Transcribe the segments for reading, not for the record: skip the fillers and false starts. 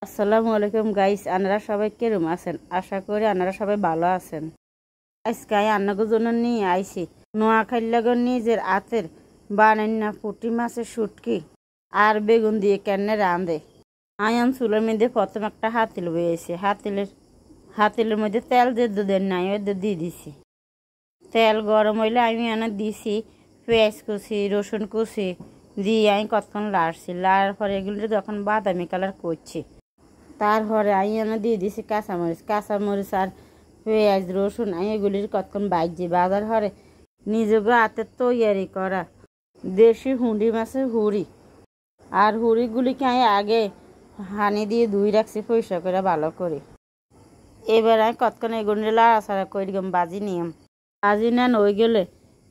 আসসালামু আলাইকুম গাইস, আপনারা সবাই কেরম আছেন? আশা করি আপনারা সবাই ভালো আছেন। আজকে আন্নাগোর জন্য নিয়ে আইছি নোয়াখালীগর নিজের হাতের বানান্না পুঁটি মাছের শুটকি আর বেগুন দিয়ে কেনে রাঁধে। আয়ান চুলের মধ্যে প্রথম একটা হাতিল বয়েছে। হাতিলের মধ্যে তেল যে দুধের নাই ওই দিয়ে দিছি। তেল গরম হইলে আমি এনে দিছি পেঁয়াজ কুচি, রসুন কুচি দিয়ে আমি কতক্ষণ লাড়ছি। লাড়ার পরে এগুলো যখন বাদামি কালার করছি, তারপরে আমি এনে দিয়ে দিছি কাঁচামরিচ আর পেঁয়াজ রসুন। আমি এগুলির কতক্ষণ বাজছি। বাজার হরে নিজেকে হাতে তৈরি করা দেশি হুঁড়ি মাছের হুড়ি, আর হুড়িগুলিকে আমি আগে হানি দিয়ে ধুই রাখছি পরিষ্কার করে ভালো করে। এবার আমি কতক্ষণ এগুলি লাড়াছাড়া করে বাজি নিয়ম বাজি নেন হয়ে গেলে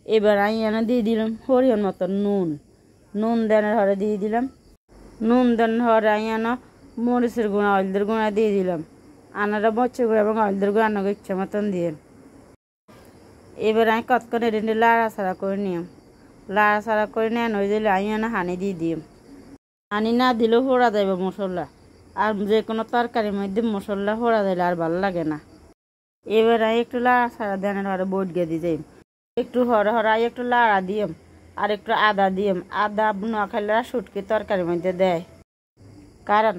এবার আমি এনে দিয়ে দিলাম হরিয়ন মতো নুন দেনের হরে দিয়ে দিলাম। নুন দেন হরে আমি এনে মরিচের গুঁড়া হলদের গুঁড়া দিয়ে দিলাম। আনারা মরিচের গুঁড়া এবং হলদের গুঁড়া আনাকে ইচ্ছা মতন দিয়ে এবার আমি কতক্ষণ এদিন লাড়াছাড়া করে নিয়ম। লাড়াছাড়া করে নেন হয়ে দিলে আমি এনে হানি দিয়ে দিম। হানি না দিলেও পোড়া যাবে মশলা, আর যে কোনো তরকারির মধ্যে মশলা পোড়া দিলে আর ভালো লাগে না। এবার আমি একটু লাড়াছাড়া দেনের হরে বইটকে দিয়ে যাই। একটু হরে আমি একটু লাড়া দিম আর একটু আদা দিম। আদা নোয়াখালীরা শুটকি তরকারির মধ্যে দেয়, কারণ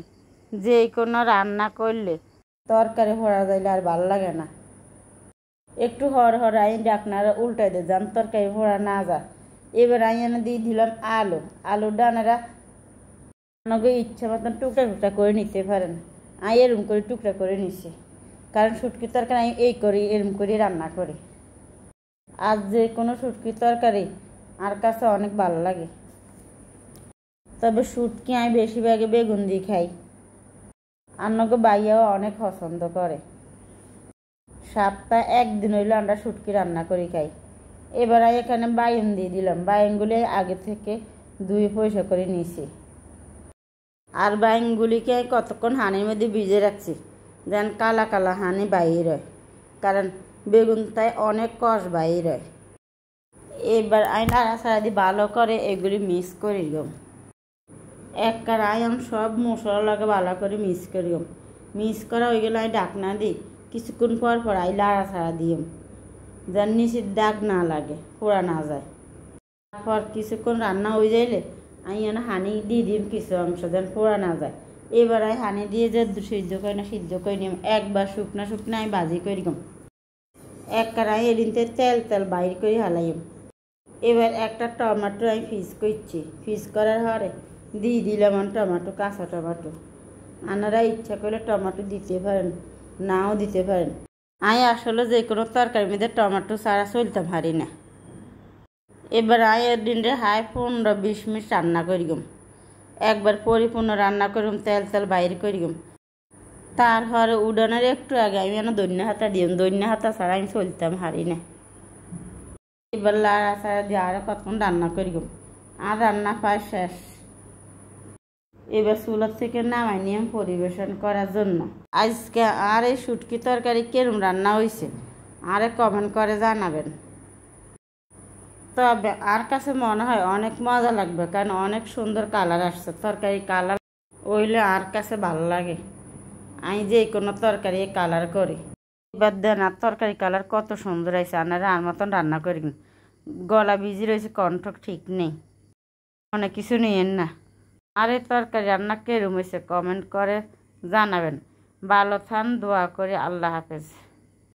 যে কোনো রান্না করলে তরকারি হরা যাইলে আর ভাল লাগে না। একটু হর আইন ডাকনারা উল্টাই দে যান তরকারি হরা না যা। এবার আমি এনে দিয়ে দিলাম আলু ডানারা আপনাকে ইচ্ছা মতন টুকরা করে নিতে পারেন। আমি এরম করে টুকরা করে নিছি, কারণ শুটকি তরকারি আমি এই করি এরম করে রান্না করি। আর যে কোনো শুটকি তরকারি আর কাছে অনেক ভালো লাগে, তবে শুটকি আমি বেশিরভাগে বেগুন দিয়ে খাই। আন্নাকে বাইয়াও অনেক পছন্দ করে। সপ্তাহে একদিন হইলে আমরা শুটকি রান্না করি খাই। এবার এখানে বাইগন দিয়ে দিলাম। বাইগনগুলি আগে থেকে ধুয়ে পরিষ্কার করে নিয়েছি। আর বাইগনগুলিকে কতক্ষণ হানির মধ্যে ভিজে রাখছি যেন কালা কালা হানি বাইর হয়, কারণ বেগুন তাই অনেক কষ বাইর হয়। এবার আমি নাড়াচাড়া দিয়ে ভালো করে এগুলি মিক্স করি গম। এক কারাই আমি সব মশলাকে ভালো করে মিক্স করা হয়ে গেলে আমি ডাকনা দিই। কিছুক্ষণ পর আই লাড়াছাড়া দিই যেন নিচের দাগ না লাগে, পোড়া না যায়। তারপর কিছুক্ষণ রান্না হয়ে যাইলে আমি হানি দিয়ে দিম কিছু অংশ যেন পোড়া না যায়। এবার আমি হানি দিয়ে যে সিদ্ধ করে নিম। একবার শুকনা আমি ভাজি করি গম। এক কারাই এদিনতে তেল বাইর করে হালাইম। এবার একটা টমেটো আমি ফিস করার হরে দিয়ে দিলাম কাঁচা টমেটো। আনারা ইচ্ছা করলে টমেটো দিতে পারেন, নাও দিতে পারেন। আমি আসলে যে কোনো তরকারির মধ্যে টমেটো ছাড়া চলতে পারি না। এবার আমি এর দিনটা 15-20 মিনিট রান্না করিগম। একবার পরিপূর্ণ রান্না করিম, তেল বাইর করিগম। তারপরে উডানের একটু আগে আমি দৈন্য হাতা দিম। দৈন্য হাতা ছাড়া আমি চলতাম হারি না। এবার লাড়াছাড়া দিয়ে আরো কতক্ষণ রান্না করিগম। আর রান্না প্রায় শেষ। এবার চুলার থেকে নামাই নিয়ে পরিবেশন করার জন্য। আজকে আর এই শুটকি তরকারি কেরম রান্না হয়েছে আরে কমেন্ট করে জানাবেন। তবে আর কাছে মনে হয় অনেক মজা লাগবে, কারণ অনেক সুন্দর কালার আসছে। তরকারি কালার হইলে আর কাছে ভালো লাগে। আমি যে কোনো তরকারি কালার করি। এবার দেন আর তরকারি কালার কত সুন্দর হয়েছে। আপনারা আর মতন রান্না করি। গলা ভিজি রয়েছে, কণ্ঠ ঠিক নেই, অনেক কিছু নিয়েন না। আর এই তরকারি রান্না কেরম হয়েছে কমেন্ট করে জানাবেন। ভালো থান, দোয়া করি। আল্লাহ হাফেজ।